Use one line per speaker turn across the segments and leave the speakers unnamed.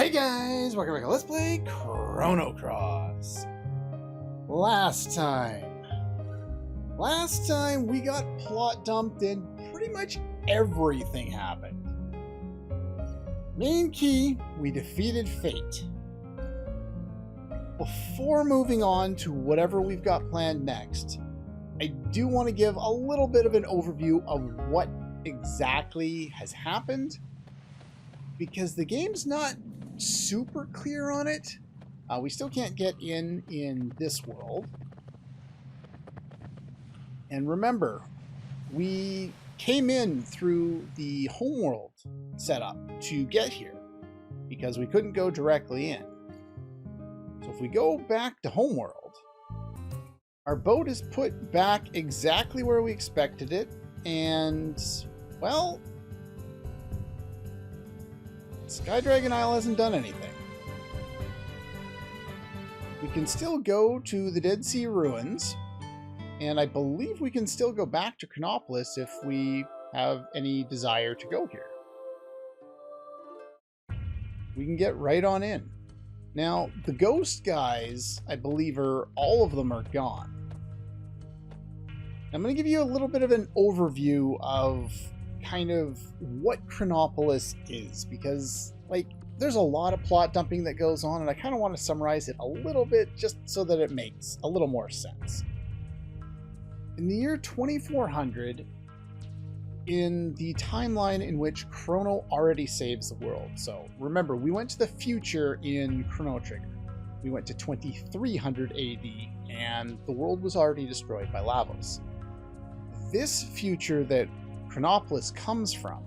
Hey guys, welcome back to Let's Play Chrono Cross. Last time we got plot dumped and pretty much everything happened. Main key, we defeated fate. Before moving on to whatever we've got planned next, I do want to give a little bit of an overview of what exactly has happened, because the game's not super clear on it. We still can't get in this world. And remember, we came in through the homeworld setup to get here because we couldn't go directly in. So if we go back to homeworld, our boat is put back exactly where we expected it, and well, Sky Dragon Isle hasn't done anything. We can still go to the Dead Sea Ruins, and I believe we can still go back to Chronopolis if we have any desire to go here. We can get right on in. Now, the ghost guys, I believe, all of them are gone. I'm going to give you a little bit of an overview of kind of what Chronopolis is, because there's a lot of plot dumping that goes on, and I kind of want to summarize it a little bit just so that it makes a little more sense. In the year 2400, in the timeline in which Chrono already saves the world, so remember, we went to the future in Chrono Trigger. We went to 2300 AD, and the world was already destroyed by Lavos. This future that Chronopolis comes from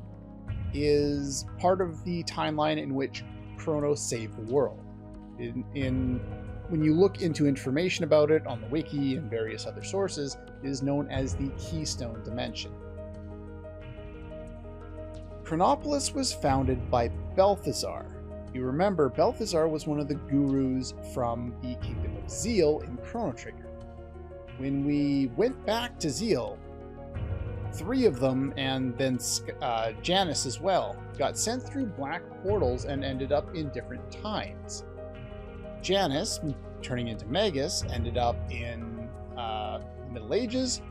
is part of the timeline in which Chrono saved the world. When you look into information about it on the wiki and various other sources, it is known as the Keystone Dimension. Chronopolis was founded by Balthazar. You remember, Balthazar was one of the gurus from the Kingdom of Zeal in Chrono Trigger. When we went back to Zeal, 3 of them, and then Janus as well, got sent through black portals and ended up in different times. Janus, turning into Magus, ended up in the Middle Ages.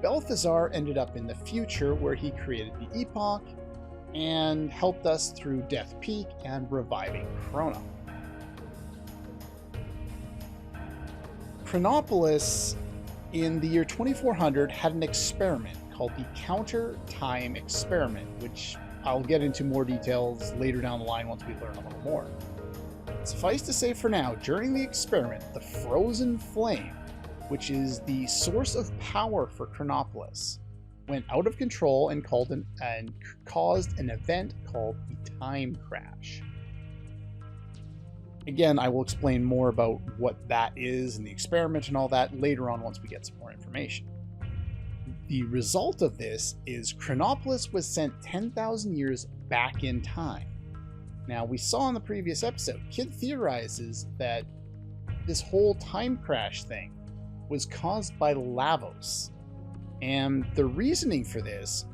Balthazar ended up in the future, where he created the Epoch and helped us through Death Peak and reviving Chrono. Chronopolis, in the year 2400, had an experiment called the Counter Time Experiment, which I'll get into more details later down the line once we learn a little more. Suffice to say for now, during the experiment, the Frozen Flame, which is the source of power for Chronopolis, went out of control and caused an event called the Time Crash. Again, I will explain more about what that is and the experiment and all that later on once we get some more information. The result of this is Chronopolis was sent 10,000 years back in time. Now, we saw in the previous episode, Kid theorizes that this whole time crash thing was caused by Lavos. And the reasoning for this,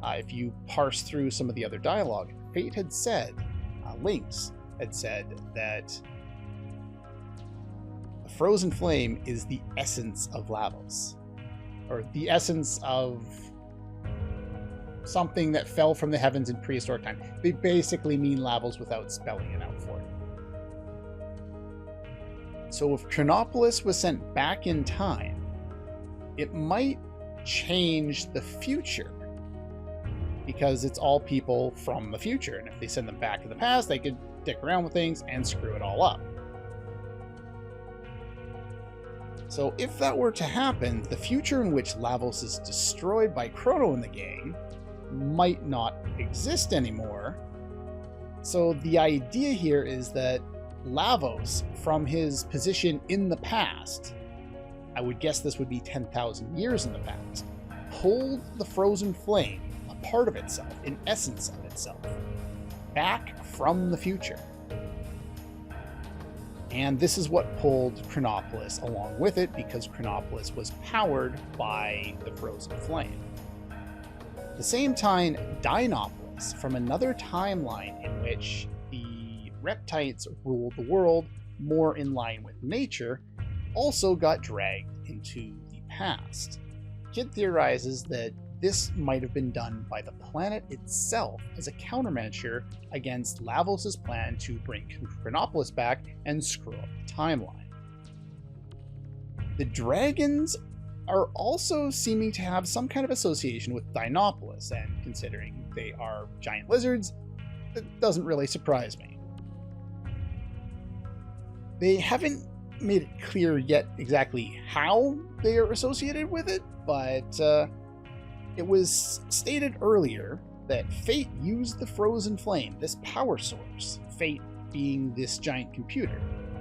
if you parse through some of the other dialogue, Fate had said, Lynx had said that the Frozen Flame is the essence of Lavos, or the essence of something that fell from the heavens in prehistoric time. They basically mean Lavos without spelling it out for you. So if Chronopolis was sent back in time, it might change the future, because it's all people from the future, and if they send them back to the past, they could dick around with things and screw it all up. So if that were to happen, the future in which Lavos is destroyed by Chrono in the game might not exist anymore. So the idea here is that Lavos, from his position in the past, I would guess this would be 10,000 years in the past, pulled the Frozen Flame, a part of itself, an essence of itself, back from the future. And this is what pulled Chronopolis along with it, because Chronopolis was powered by the Frozen Flame. At the same time, Dinopolis, from another timeline in which the reptites ruled the world more in line with nature, also got dragged into the past. Kid theorizes that this might have been done by the planet itself as a countermeasure against Lavos' plan to bring Chronopolis back and screw up the timeline. The dragons are also seeming to have some kind of association with Dinopolis, and considering they are giant lizards, it doesn't really surprise me. They haven't made it clear yet exactly how they are associated with it, but it was stated earlier that Fate used the Frozen Flame, this power source, Fate being this giant computer,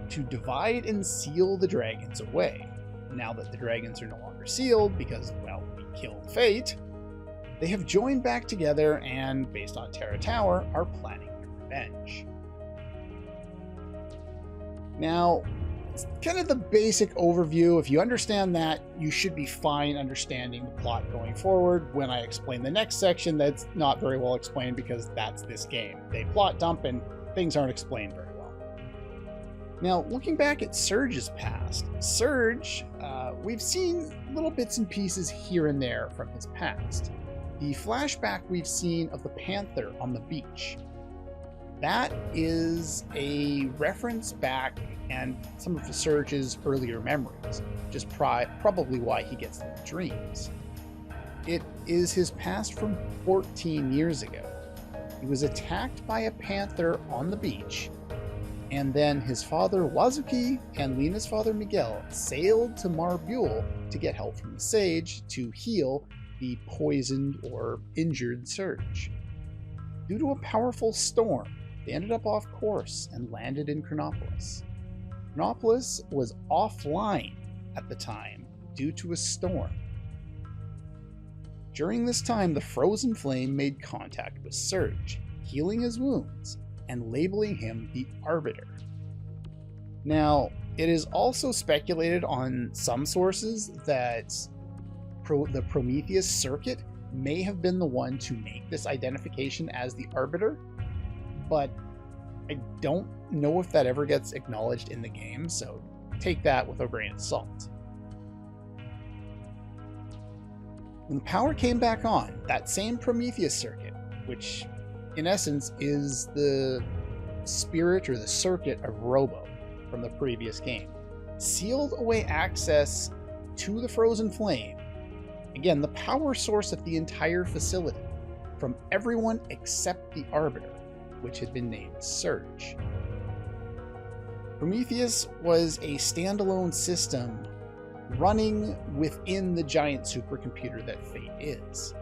to divide and seal the dragons away. Now that the dragons are no longer sealed because, well, we killed Fate, they have joined back together and, based on Terra Tower, are planning their revenge. Now, it's kind of the basic overview. If you understand that, you should be fine understanding the plot going forward. When I explain the next section, that's not very well explained because that's this game. They plot dump and things aren't explained very well. Now, looking back at Serge's past, Serge, we've seen little bits and pieces here and there from his past. The flashback we've seen of the panther on the beach, that is a reference back and some of Serge's earlier memories, which is probably why he gets the dreams. It is his past from 14 years ago. He was attacked by a panther on the beach, and then his father Wazuki and Lena's father Miguel sailed to Marbule to get help from the sage to heal the poisoned or injured Serge. Due to a powerful storm, they ended up off course and landed in Chronopolis. Chronopolis was offline at the time due to a storm. During this time, the Frozen Flame made contact with Serge, healing his wounds and labeling him the Arbiter. Now, it is also speculated on some sources that the Prometheus circuit may have been the one to make this identification as the Arbiter, but I don't know if that ever gets acknowledged in the game, so take that with a grain of salt. When the power came back on, that same Prometheus circuit, which in essence is the spirit or the circuit of Robo from the previous game, sealed away access to the Frozen Flame, again the power source of the entire facility, from everyone except the Arbiter, which had been named Serge. Prometheus was a standalone system running within the giant supercomputer that Fate is.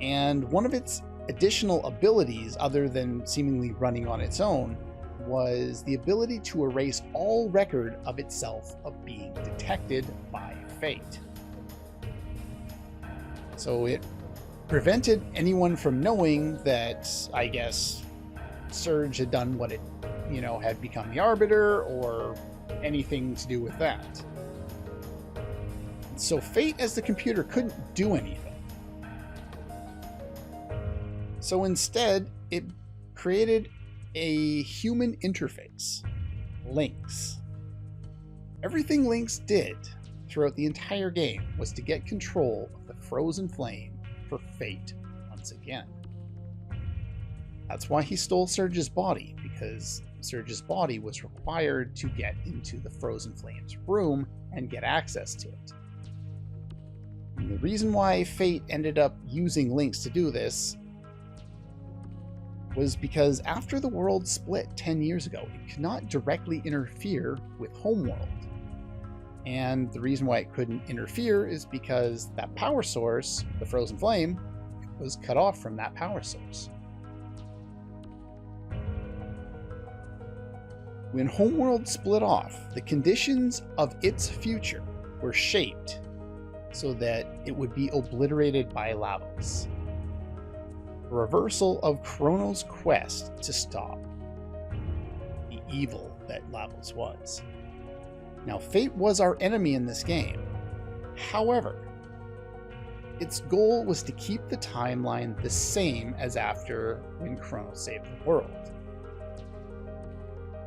And one of its additional abilities, other than seemingly running on its own, was the ability to erase all record of itself of being detected by Fate. So it prevented anyone from knowing that, I guess, Serge had done what it, had become the Arbiter or anything to do with that. So Fate as the computer couldn't do anything. So instead, it created a human interface, Lynx. Everything Lynx did throughout the entire game was to get control of the Frozen Flame for Fate once again. That's why he stole Serge's body, because Serge's body was required to get into the Frozen Flame's room and get access to it. And the reason why Fate ended up using Lynx to do this was because after the world split 10 years ago, it could not directly interfere with Homeworld. And the reason why it couldn't interfere is because that power source, the Frozen Flame, was cut off from that power source. When Homeworld split off, the conditions of its future were shaped so that it would be obliterated by Lavos. A reversal of Chrono's quest to stop the evil that Lavos was. Now, Fate was our enemy in this game. However, its goal was to keep the timeline the same as after when Chrono saved the world.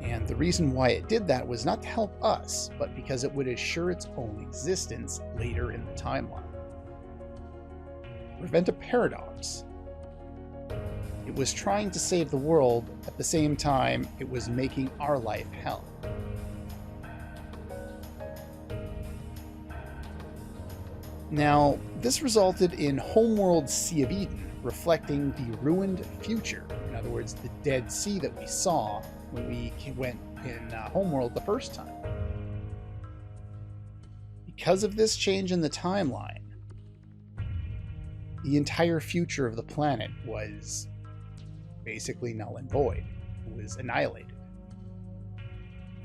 And the reason why it did that was not to help us, but because it would assure its own existence later in the timeline. Prevent a paradox. It was trying to save the world at the same time it was making our life hell. Now, this resulted in Homeworld's Sea of Eden, reflecting the ruined future. In other words, the Dead Sea that we saw when we went in Homeworld the first time. Because of this change in the timeline, the entire future of the planet was basically null and void. It was annihilated.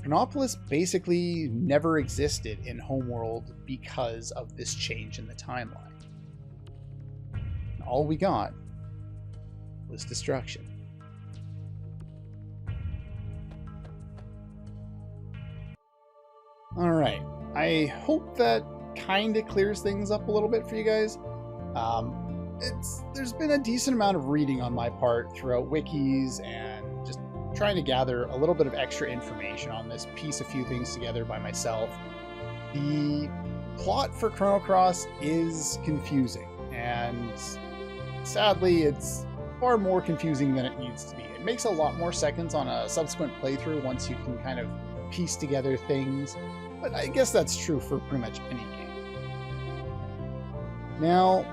Chronopolis basically never existed in Homeworld because of this change in the timeline. And all we got was destruction. Alright, I hope that kind of clears things up a little bit for you guys. There's been a decent amount of reading on my part throughout wikis and just trying to gather a little bit of extra information on this, piece a few things together by myself. The plot for Chrono Cross is confusing, and sadly it's far more confusing than it needs to be. It makes a lot more seconds on a subsequent playthrough once you can kind of piece together things, but I guess that's true for pretty much any game. Now,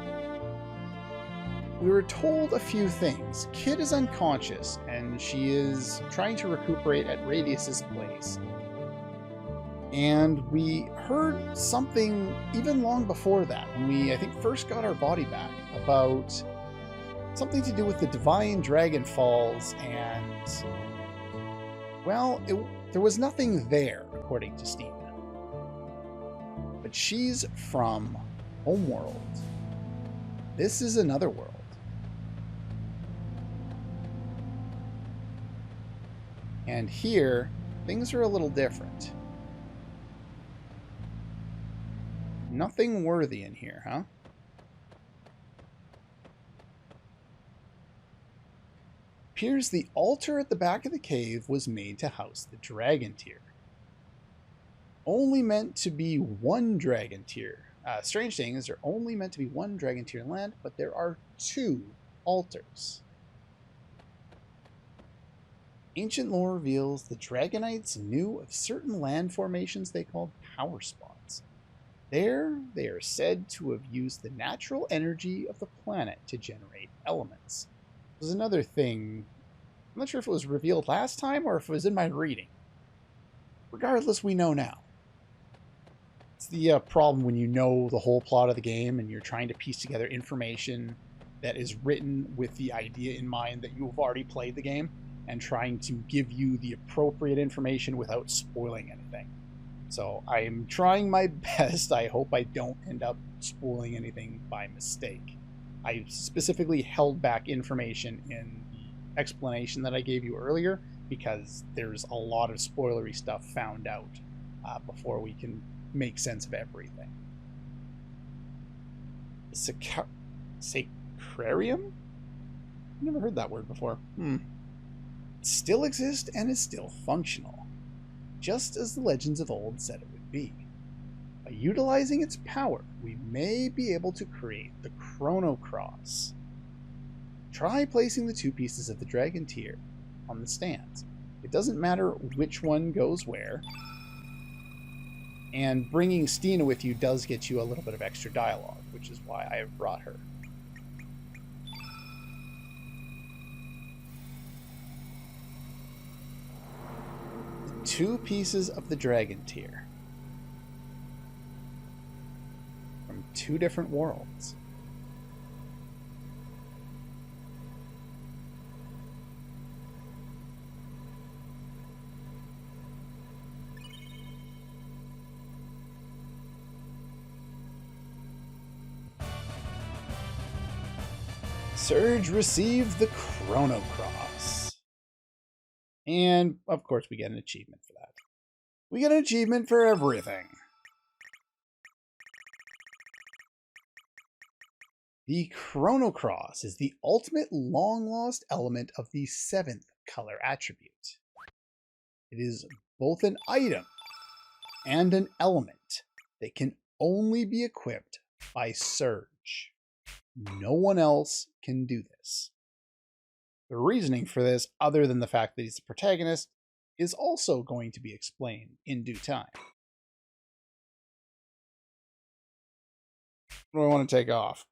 we were told a few things. Kid is unconscious, and she is trying to recuperate at Radius's place. And we heard something even long before that, when we, I think, first got our body back, about something to do with the Divine Dragon Falls, and, well, there was nothing there, according to Steven. But she's from Homeworld. This is another world. And here, things are a little different. Nothing worthy in here, huh? Appears the altar at the back of the cave was made to house the dragon tier. Only meant to be one dragon tier. Strange thing is, there are only meant to be one dragon tier land, but there are 2 altars. Ancient lore reveals the Dragonites knew of certain land formations they called power spots. There, they are said to have used the natural energy of the planet to generate elements. There's another thing. I'm not sure if it was revealed last time or if it was in my reading. Regardless, we know now. It's the problem when you know the whole plot of the game and you're trying to piece together information that is written with the idea in mind that you have already played the game, and trying to give you the appropriate information without spoiling anything. So I am trying my best. I hope I don't end up spoiling anything by mistake. I specifically held back information in the explanation that I gave you earlier because there's a lot of spoilery stuff found out before we can make sense of everything. Sacrarium? Never heard that word before. Still exists and is still functional, just as the legends of old said it would be. By utilizing its power, we may be able to create the Chrono Cross. Try placing the 2 pieces of the dragon tier on the stands. It doesn't matter which one goes where, and bringing Stina with you does get you a little bit of extra dialogue, which is why I have brought her. 2 pieces of the dragon tier from 2 different worlds. Serge received the Chrono Cross. And, of course, we get an achievement for that. We get an achievement for everything. The Chrono Cross is the ultimate long-lost element of the 7th color attribute. It is both an item and an element that can only be equipped by Serge. No one else can do this. The reasoning for this, other than the fact that he's the protagonist, is also going to be explained in due time. What do I want to take off?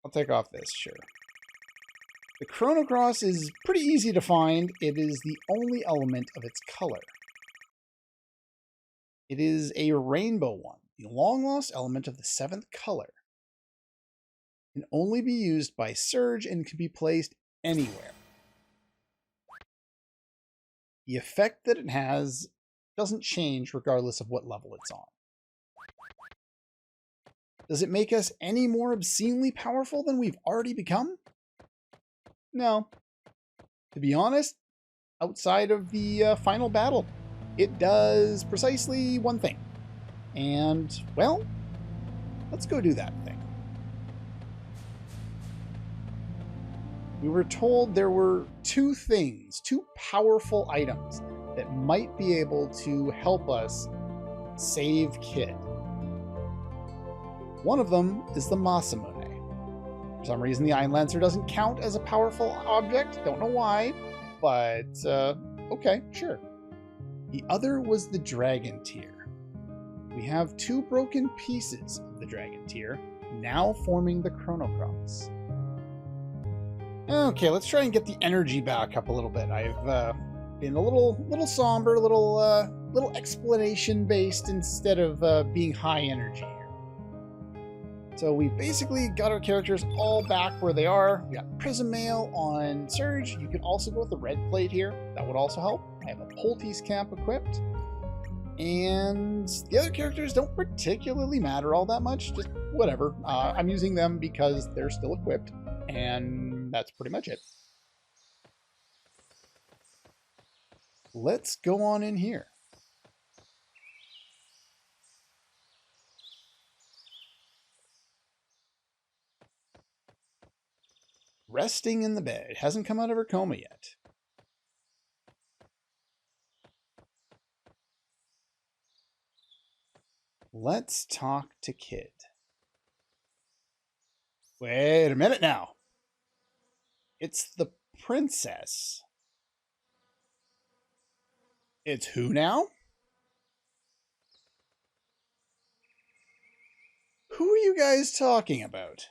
I'll take off this, sure. The Chrono Cross is pretty easy to find. It is the only element of its color. It is a rainbow one, the long-lost element of the 7th color. It can only be used by Serge and can be placed anywhere. The effect that it has doesn't change regardless of what level it's on. Does it make us any more obscenely powerful than we've already become? No. To be honest, outside of the final battle, it does precisely one thing. And, well, let's go do that thing. We were told there were two powerful items that might be able to help us save Kid. One of them is the Masamune. For some reason, the Iron Lancer doesn't count as a powerful object. Don't know why, but okay, sure. The other was the Dragon Tear. We have 2 broken pieces of the Dragon Tear, now forming the Chrono Cross. Okay, let's try and get the energy back up a little bit. I've been a little somber, a little explanation based instead of being high energy here. So we've basically got our characters all back where they are. We got Prism Mail on Serge. You can also go with the red plate here. That would also help. I have a Poultice Camp equipped. And the other characters don't particularly matter all that much. Just whatever. I'm using them because they're still equipped. And that's pretty much it. Let's go on in here. Resting in the bed. Hasn't come out of her coma yet. Let's talk to Kid. Wait a minute now. It's the princess. It's who now? Who are you guys talking about?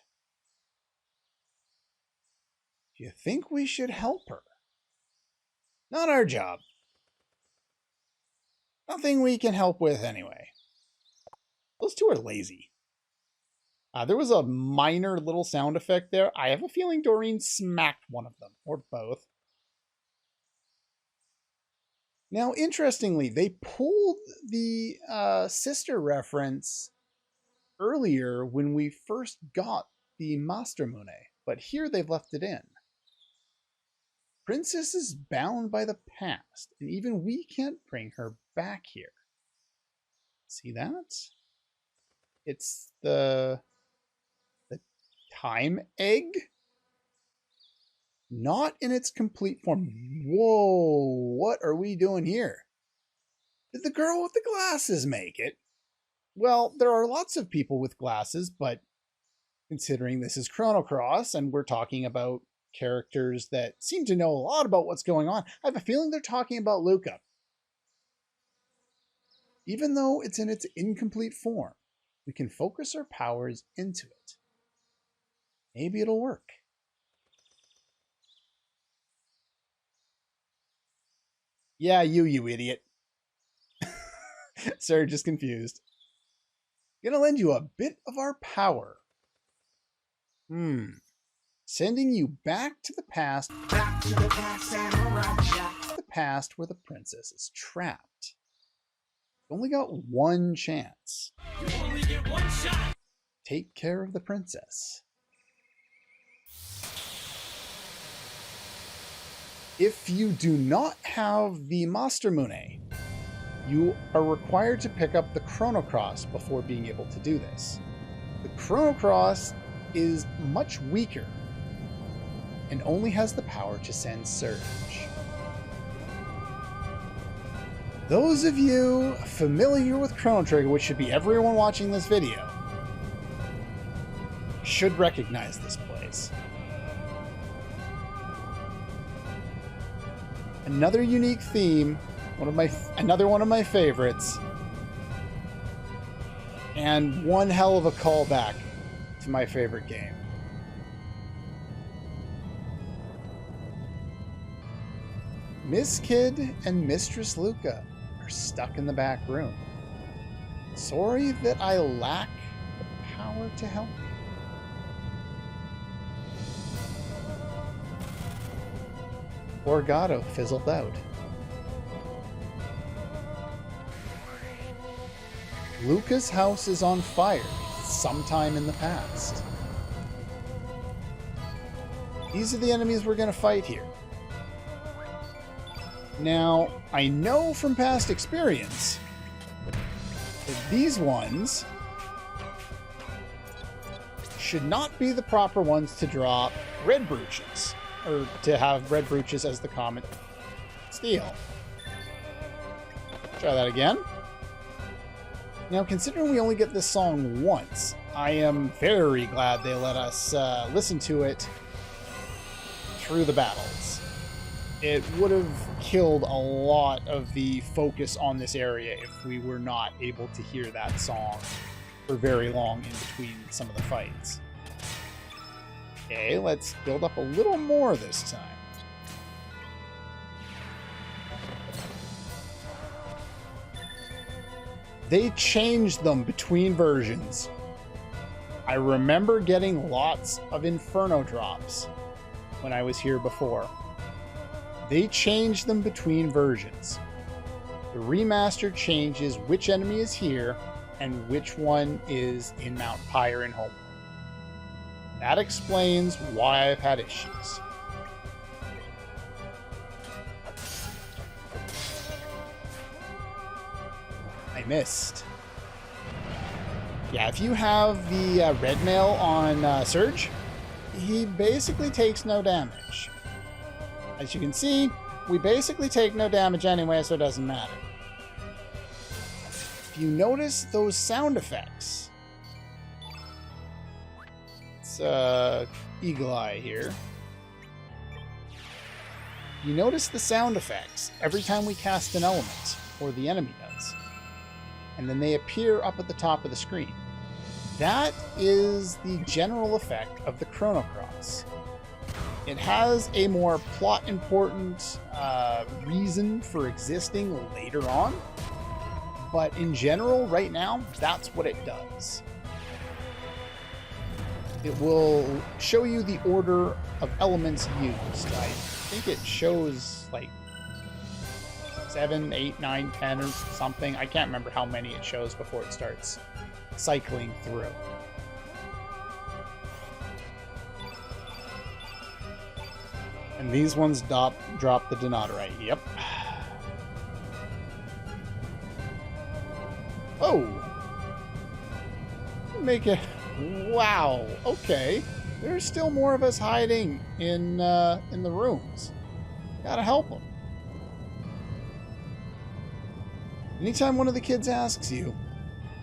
Do you think we should help her? Not our job. Nothing we can help with anyway. Those two are lazy. There was a minor little sound effect there. I have a feeling Doreen smacked one of them, or both. Now, interestingly, they pulled the sister reference earlier when we first got the Masamune, but here they've left it in. Princess is bound by the past, and even we can't bring her back here. See that? It's the time egg? Not in its complete form. Whoa, what are we doing here? Did the girl with the glasses make it? Well, there are lots of people with glasses, but considering this is Chrono Cross and we're talking about characters that seem to know a lot about what's going on, I have a feeling they're talking about Luca. Even though it's in its incomplete form, we can focus our powers into it. Maybe it'll work. Yeah, you idiot. Serge is confused. Gonna lend you a bit of our power. Sending you back to the past. Back to the past and the past where the princess is trapped. You only got one chance. You only get one shot. Take care of the princess. If you do not have the Masamune, you are required to pick up the Chrono Cross before being able to do this. The Chrono Cross is much weaker and only has the power to send Serge. Those of you familiar with Chrono Trigger, which should be everyone watching this video, should recognize this place. Another unique theme, another one of my favorites, and one hell of a callback to my favorite game. Miss Kid and Mistress Luca are stuck in the back room. Sorry that I lack the power to help you. Orgato fizzled out. Luca's house is on fire sometime in the past. These are the enemies we're going to fight here. Now, I know from past experience that these ones should not be the proper ones to drop red brooches, or to have red brooches as the common steal. Try that again. Now, considering we only get this song once, I am very glad they let us listen to it through the battles. It would have killed a lot of the focus on this area if we were not able to hear that song for very long in between some of the fights. Okay, let's build up a little more this time. They changed them between versions. I remember getting lots of Inferno drops when I was here before. They changed them between versions. The remaster changes which enemy is here and which one is in Mount Pyre and Homeworld. That explains why I've had issues. I missed. Yeah, if you have the red mail on Serge, he basically takes no damage. As you can see, we basically take no damage anyway, so it doesn't matter. If you notice those sound effects, it's Eagle Eye here. You notice the sound effects every time we cast an element, or the enemy does. And then they appear up at the top of the screen. That is the general effect of the Chrono Cross. It has a more plot-important reason for existing later on, but in general, right now, that's what it does. It will show you the order of elements used. I think it shows like 7, 8, 9, 10 or something. I can't remember how many it shows before it starts cycling through. And these ones drop the Donatorite. Yep. Oh! Make it... Wow! Okay. There's still more of us hiding in the rooms. Gotta help them. Anytime one of the kids asks you,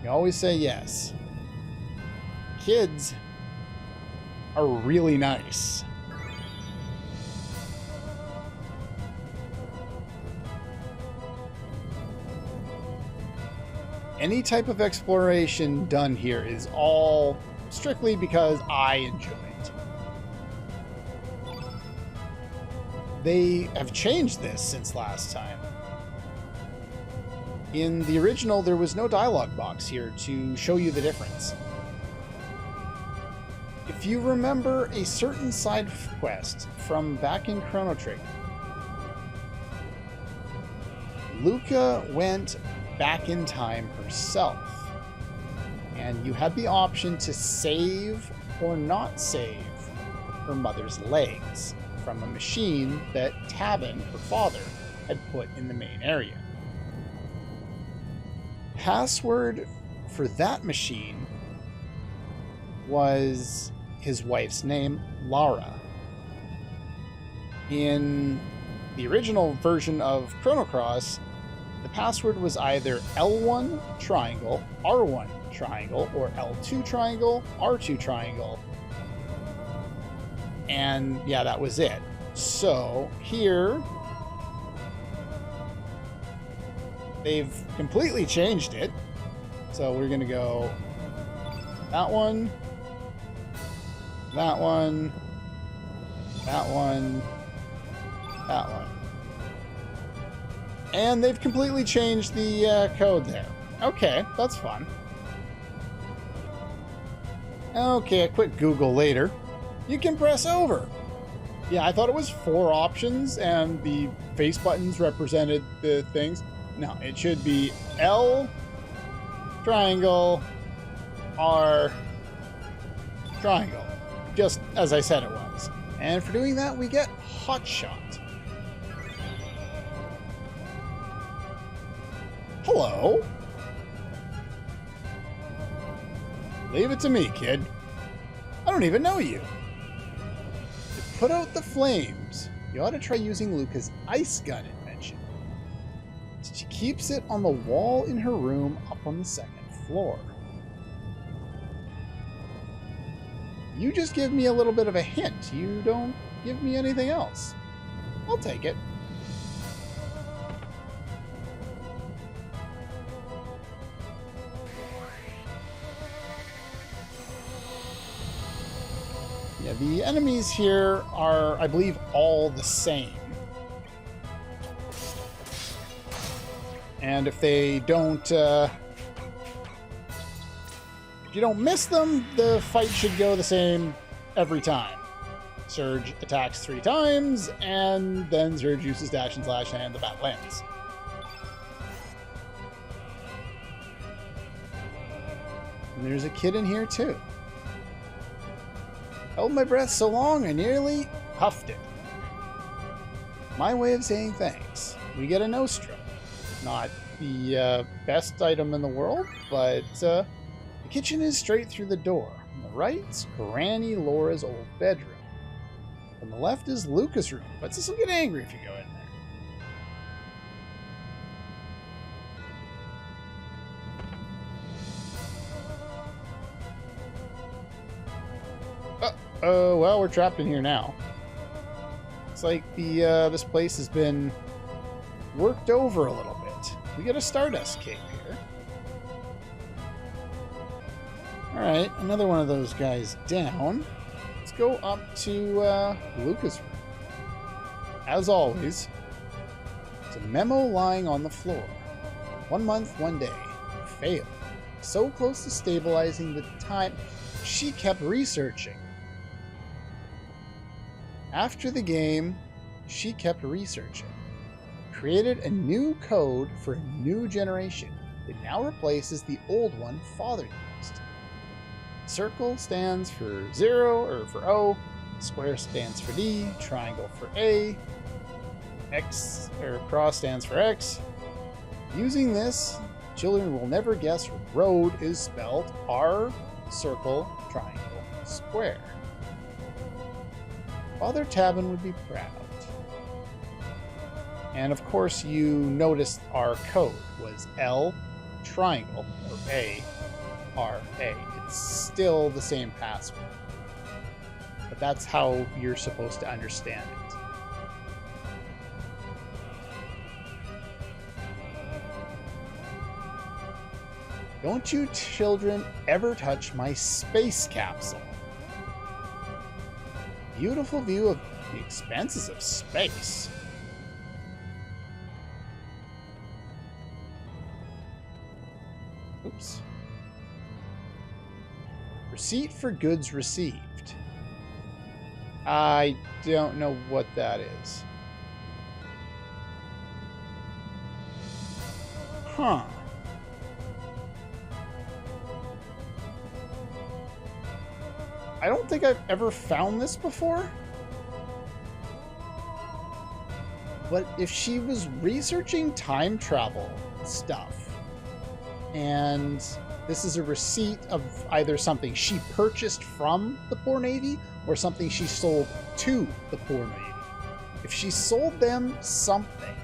you always say yes. Kids are really nice. Any type of exploration done here is all strictly because I enjoy it. They have changed this since last time. In the original, there was no dialogue box here to show you the difference. If you remember a certain side quest from back in Chrono Trigger, Luca went back in time herself, and you had the option to save or not save her mother's legs from a machine that Tabin, her father, had put in the main area. Password for that machine was his wife's name, Lara. In the original version of Chrono Cross, the password was either L1 triangle, R1 triangle, or L2 triangle, R2 triangle. And yeah, that was it. So here, they've completely changed it. So we're going to go that one, that one, that one, that one. And they've completely changed the code there. Okay, that's fun. Okay, a quick Google later. You can press over. Yeah, I thought it was 4 options and the face buttons represented the things. No, it should be L, triangle, R, triangle. Just as I said it was. And for doing that, we get Hotshot. Hello? Leave it to me, kid. I don't even know you. To put out the flames, you ought to try using Luca's ice gun invention. She keeps it on the wall in her room up on the 2nd floor. You just give me a little bit of a hint. You don't give me anything else. I'll take it. Yeah, the enemies here are, I believe, all the same. And if they don't, if you don't miss them, the fight should go the same every time. Serge attacks 3 times, and then Serge uses dash and slash, and the battle ends. And there's a kid in here too. Held my breath so long I nearly huffed it. My way of saying thanks. We get a nostrum. Not the best item in the world, but the kitchen is straight through the door. On the right's Granny Laura's old bedroom. On the left is Luca's room, but this will get angry if you go in there. Oh, well, we're trapped in here now. It's like the this place has been worked over a little bit. We get a Stardust cape here. Alright, another one of those guys down. Let's go up to Luca's room. As always, it's a memo lying on the floor. 1 month, 1 day. Failed. So close to stabilizing the time, she kept researching. After the game, she kept researching. Created a new code for a new generation. It now replaces the old one Father used. Circle stands for 0 or for O, square stands for D, triangle for A, X or cross stands for X. Using this, children will never guess road is spelled R, circle, triangle, square. Father Tabin would be proud. And of course, you noticed our code was L, triangle, or A, R, A. It's still the same password. But that's how you're supposed to understand it. Don't you children ever touch my space capsule. Beautiful view of the expanses of space. Oops. Receipt for goods received. I don't know what that is. Huh. I don't think I've ever found this before. But if she was researching time travel stuff, and This is a receipt of either something she purchased from the poor Navy or something she sold to the poor Navy. If she sold them something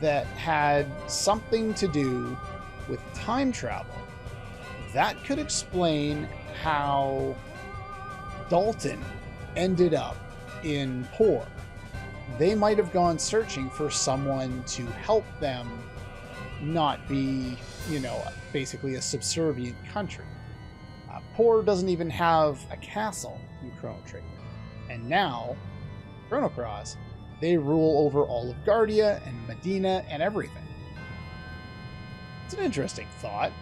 that had something to do with time travel, that could explain how Dalton ended up in Poor. They might have gone searching for someone to help them not be, basically a subservient country. Poor doesn't even have a castle in Chrono Trigger. And now, Chrono Cross, they rule over all of Guardia and Medina and everything. It's an interesting thought.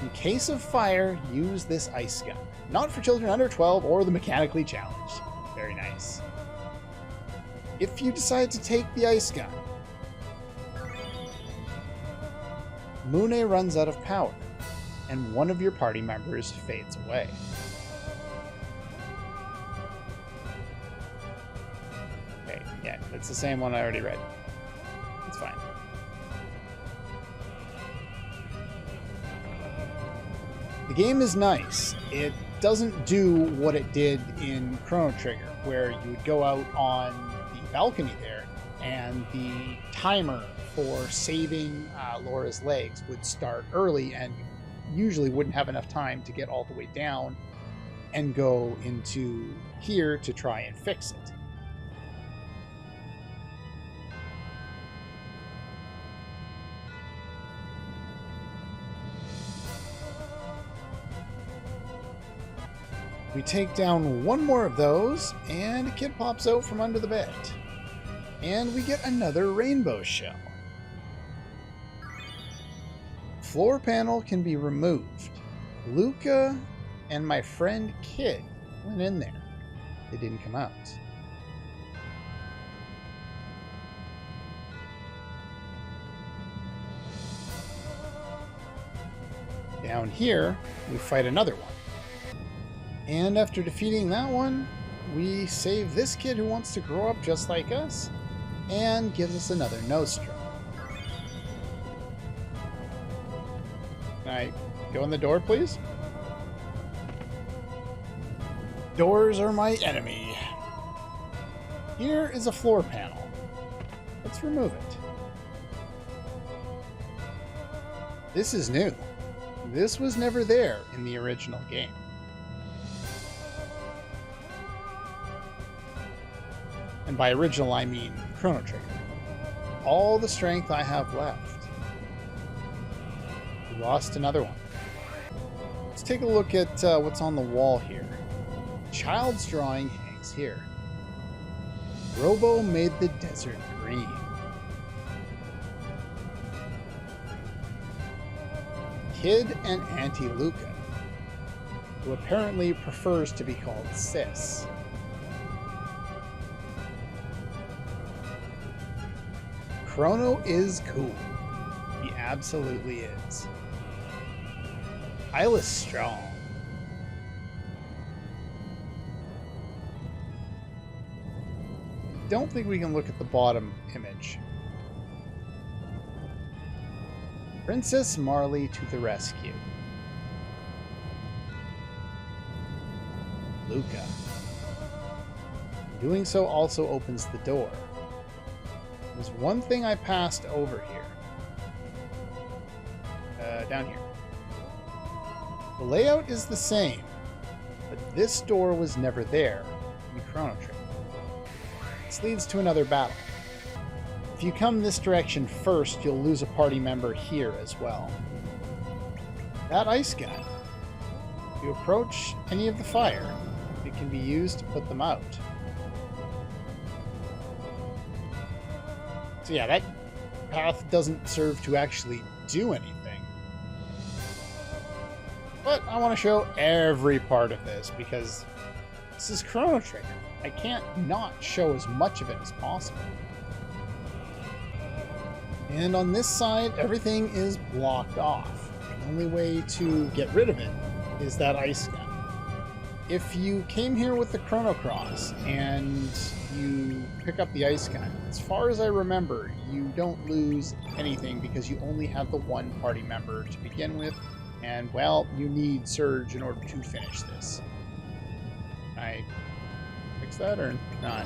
In case of fire, use this ice gun. Not for children under 12 or the mechanically challenged. Very nice. If you decide to take the ice gun, Mune runs out of power, and one of your party members fades away. Okay, yeah, it's the same one I already read. It's fine. The game is nice. It doesn't do what it did in Chrono Trigger, where you would go out on the balcony there, and the timer for saving Laura's legs would start early, and you usually wouldn't have enough time to get all the way down and go into here to try and fix it. We take down one more of those, and a kid pops out from under the bed. And we get another rainbow shell. Floor panel can be removed. Luca and my friend Kid went in there. They didn't come out. Down here, we fight another one. And after defeating that one, we save this kid who wants to grow up just like us and gives us another nostrum. Can I go in the door, please? Doors are my enemy. Here is a floor panel. Let's remove it. This is new. This was never there in the original game. And by original, I mean Chrono Trigger. All the strength I have left. We lost another one. Let's take a look at what's on the wall here. Child's drawing hangs here. Robo made the desert green. Kid and Auntie Luca, who apparently prefers to be called Sis. Chrono is cool. He absolutely is. Isla's strong. Don't think we can look at the bottom image. Princess Marley to the rescue. Luca. Doing so also opens the door. There's one thing I passed over here. Down here. The layout is the same, but this door was never there in Chrono Trigger. This leads to another battle. If you come this direction first, you'll lose a party member here as well. That ice gun. If you approach any of the fire, it can be used to put them out. So yeah, that path doesn't serve to actually do anything. But I want to show every part of this because this is Chrono Trigger. I can't not show as much of it as possible. And on this side, everything is blocked off. The only way to get rid of it is that ice gun. if you came here with the Chrono Cross and you pick up the ice gun, as far as I remember, you don't lose anything because you only have the one party member to begin with, and, well, you need Serge in order to finish this. Can I fix that or not?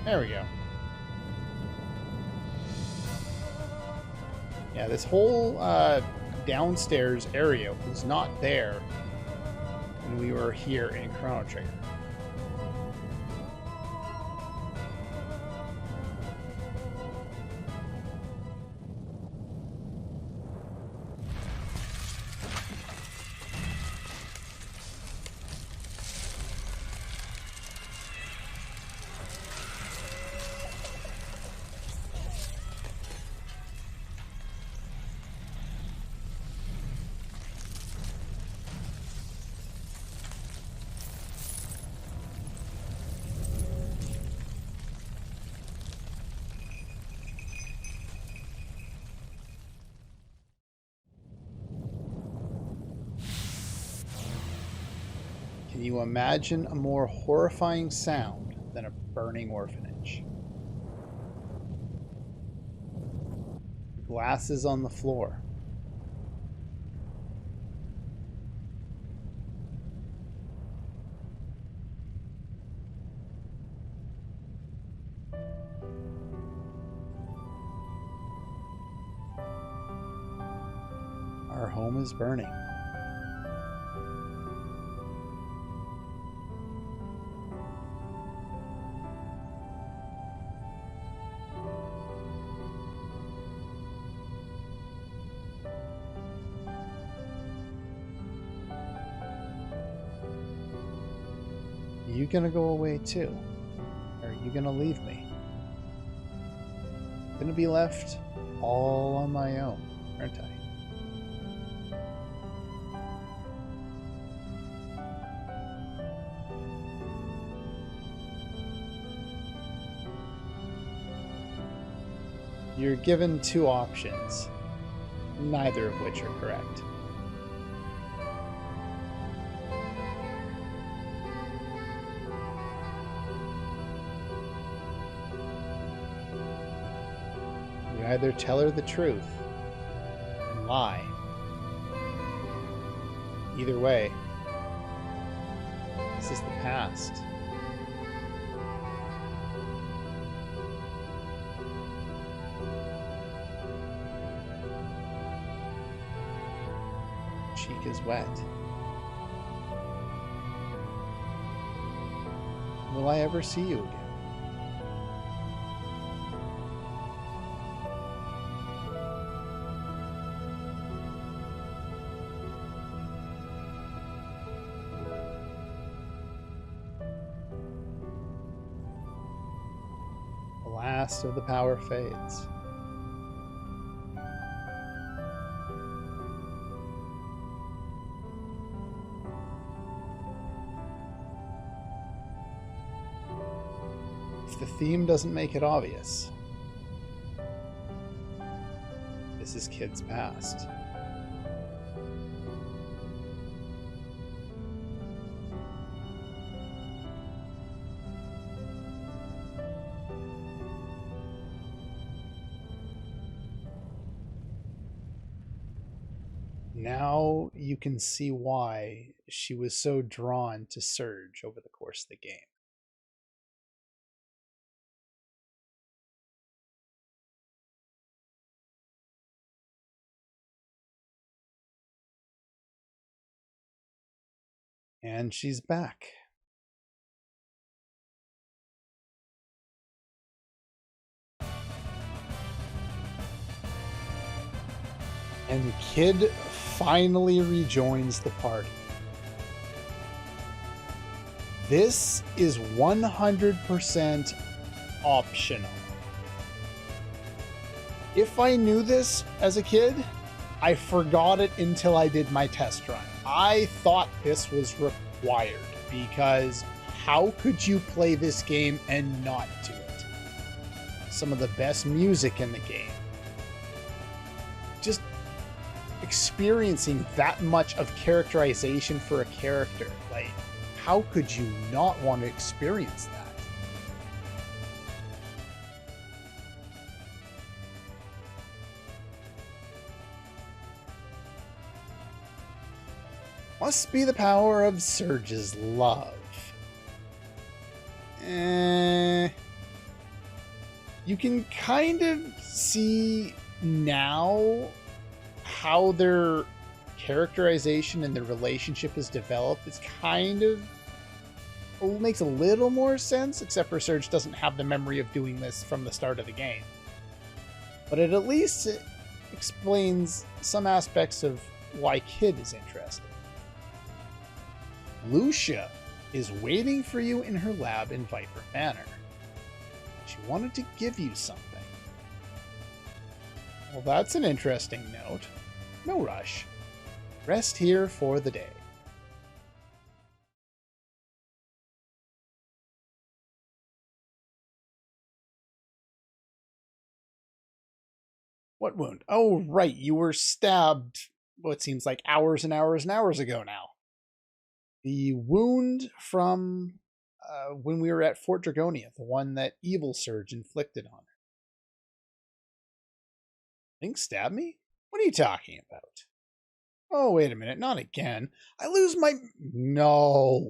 There we go. Yeah, this whole downstairs area was not there when we were here in Chrono Trigger. Can you imagine a more horrifying sound than a burning orphanage? Glasses on the floor. Our home is burning. Are you gonna go away too? Or are you gonna leave me? I'm gonna be left all on my own, aren't I? You're given two options, neither of which are correct. You either tell her the truth and lie. Either way, this is the past. Cheek is wet. Will I ever see you again? The last of the power fades. If the theme doesn't make it obvious, this is Kid's past. Now you can see why she was so drawn to Serge over the course of the game. And she's back. And Kid finally rejoins the party. This is 100% optional. If I knew this as a kid, I forgot it until I did my test run. I thought this was required because how could you play this game and not do it? Some of the best music in the game. Just experiencing that much of characterization for a character. Like, how could you not want to experience that? Must be the power of Serge's love. You can kind of see now how their characterization and their relationship is developed. It's kind of makes a little more sense, except for Serge doesn't have the memory of doing this from the start of the game. But it at least explains some aspects of why Kid is interested. Lucia is waiting for you in her lab in Viper Manor. She wanted to give you something. Well, that's an interesting note. No rush. Rest here for the day. What wound? Oh, right. You were stabbed, what seems like hours and hours and hours ago now. The wound from when we were at Fort Dragonia, the one that Evil Surge inflicted on her. Think stabbed me? What are you talking about? Oh, wait a minute. Not again. I lose my... No.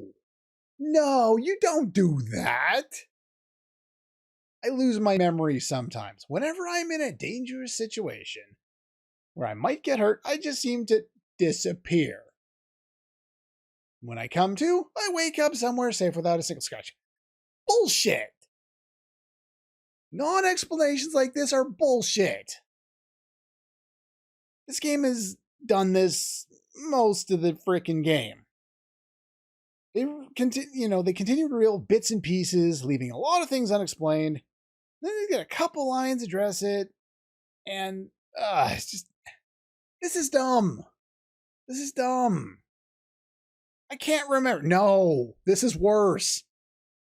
No, you don't do that. I lose my memory sometimes. Whenever I'm in a dangerous situation where I might get hurt, I just seem to disappear. When I come to, I wake up somewhere safe without a single scratch. Bullshit! Non-explanations like this are bullshit. This game has done this most of the frickin' game. They continue to reel bits and pieces, leaving a lot of things unexplained. Then they get a couple lines address it, and it's just, this is dumb. This is dumb. I can't remember. No, this is worse.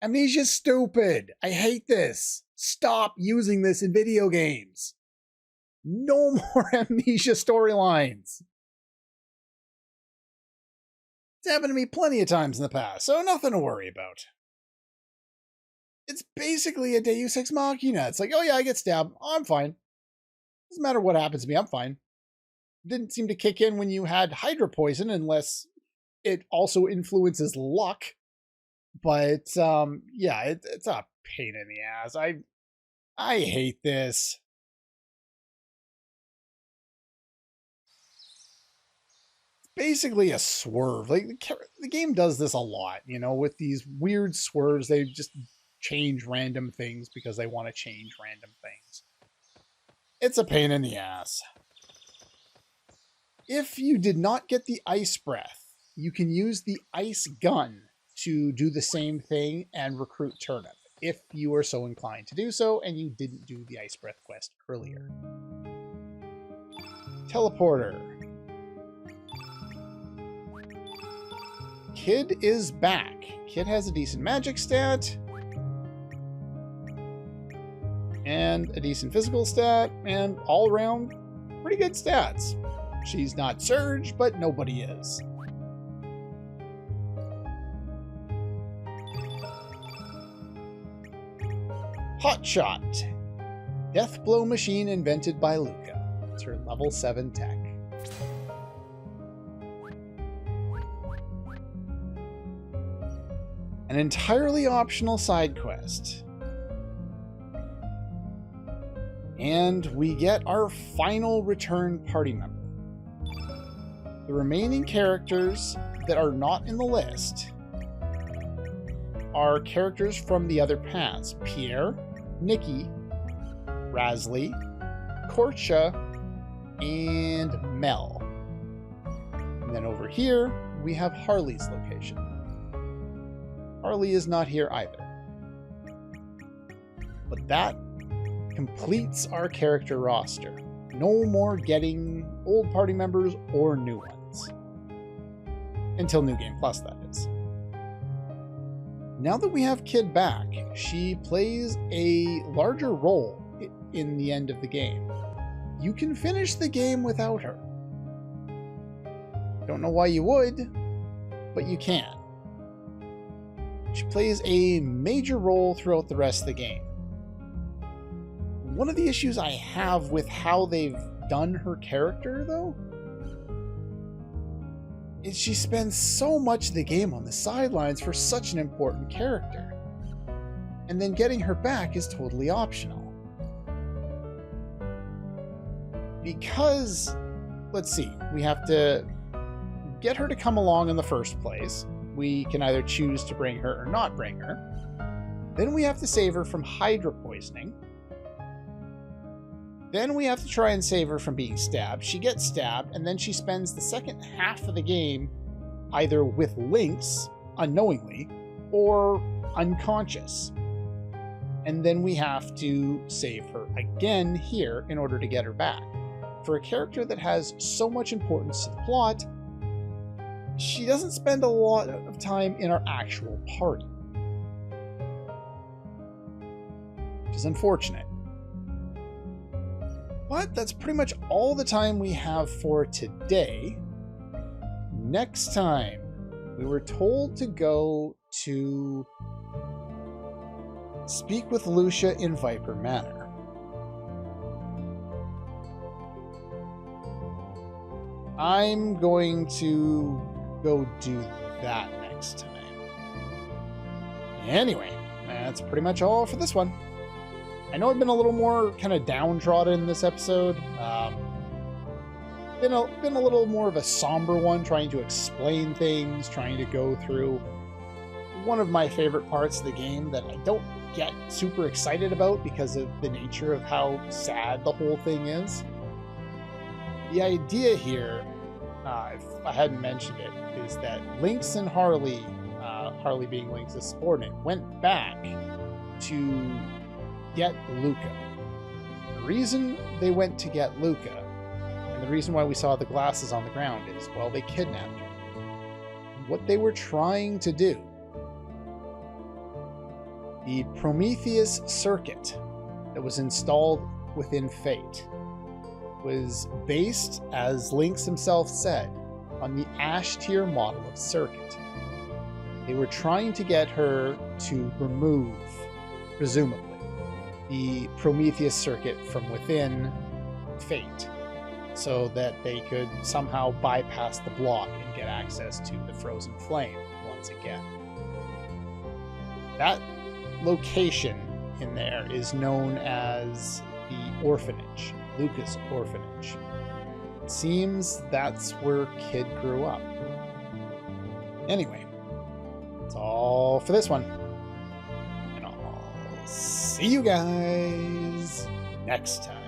Amnesia's stupid. I hate this. Stop using this in video games. No more Amnesia storylines. It's happened to me plenty of times in the past, so nothing to worry about. It's basically a Deus Ex Machina. It's like, oh yeah, I get stabbed. Oh, I'm fine. Doesn't matter what happens to me, I'm fine. It didn't seem to kick in when you had Hydra Poison, unless it also influences luck. But yeah, it's a pain in the ass. I hate this. Basically a swerve. Like the game does this a lot, with these weird swerves. They just change random things because they want to change random things. It's a pain in the ass. If you did not get the ice breath, you can use the ice gun to do the same thing and recruit Turnip, if you are so inclined to do so and you didn't do the ice breath quest earlier. Teleporter. Kid is back. Kid has a decent magic stat, and a decent physical stat, and all around pretty good stats. She's not Serge, but nobody is. Hotshot. Death blow machine invented by Luca. It's her level 7 tech. An entirely optional side quest. And we get our final return party member. The remaining characters that are not in the list are characters from the other paths. Pierre, Nikki, Rasley, Korcha, and Mel. And then over here, we have Harley's location. Harley is not here either. But that completes our character roster. No more getting old party members or new ones. Until New Game Plus, that is. Now that we have Kid back, she plays a larger role in the end of the game. You can finish the game without her. Don't know why you would, but you can. She plays a major role throughout the rest of the game. One of the issues I have with how they've done her character, though, is she spends so much of the game on the sidelines for such an important character. And then getting her back is totally optional. Because, let's see, we have to get her to come along in the first place. We can either choose to bring her or not bring her. Then we have to save her from hydra poisoning. Then we have to try and save her from being stabbed. She gets stabbed, and then she spends the second half of the game either with Lynx, unknowingly, or unconscious. And then we have to save her again here in order to get her back. For a character that has so much importance to the plot, she doesn't spend a lot of time in our actual party. Which is unfortunate. But that's pretty much all the time we have for today. Next time, we were told to go to speak with Lucia in Viper Manor. I'm going to go do that next time. Anyway, that's pretty much all for this one. I know I've been a little more kind of downtrodden this episode. Been a little more of a somber one, trying to explain things, trying to go through one of my favorite parts of the game that I don't get super excited about because of the nature of how sad the whole thing is. The idea here, if I hadn't mentioned it, is that Lynx and Harley, Harley being Lynx's subordinate, went back to get Luca. The reason they went to get Luca, and the reason why we saw the glasses on the ground, is, well, they kidnapped her. What they were trying to do, the Prometheus circuit that was installed within Fate, was based, as Lynx himself said, on the Ash tier model of circuit. They were trying to get her to remove, presumably, the Prometheus circuit from within Fate, so that they could somehow bypass the block and get access to the Frozen Flame once again. That location in there is known as the Orphanage, Luca's Orphanage. It seems that's where Kid grew up. Anyway, that's all for this one. And I'll see you guys next time.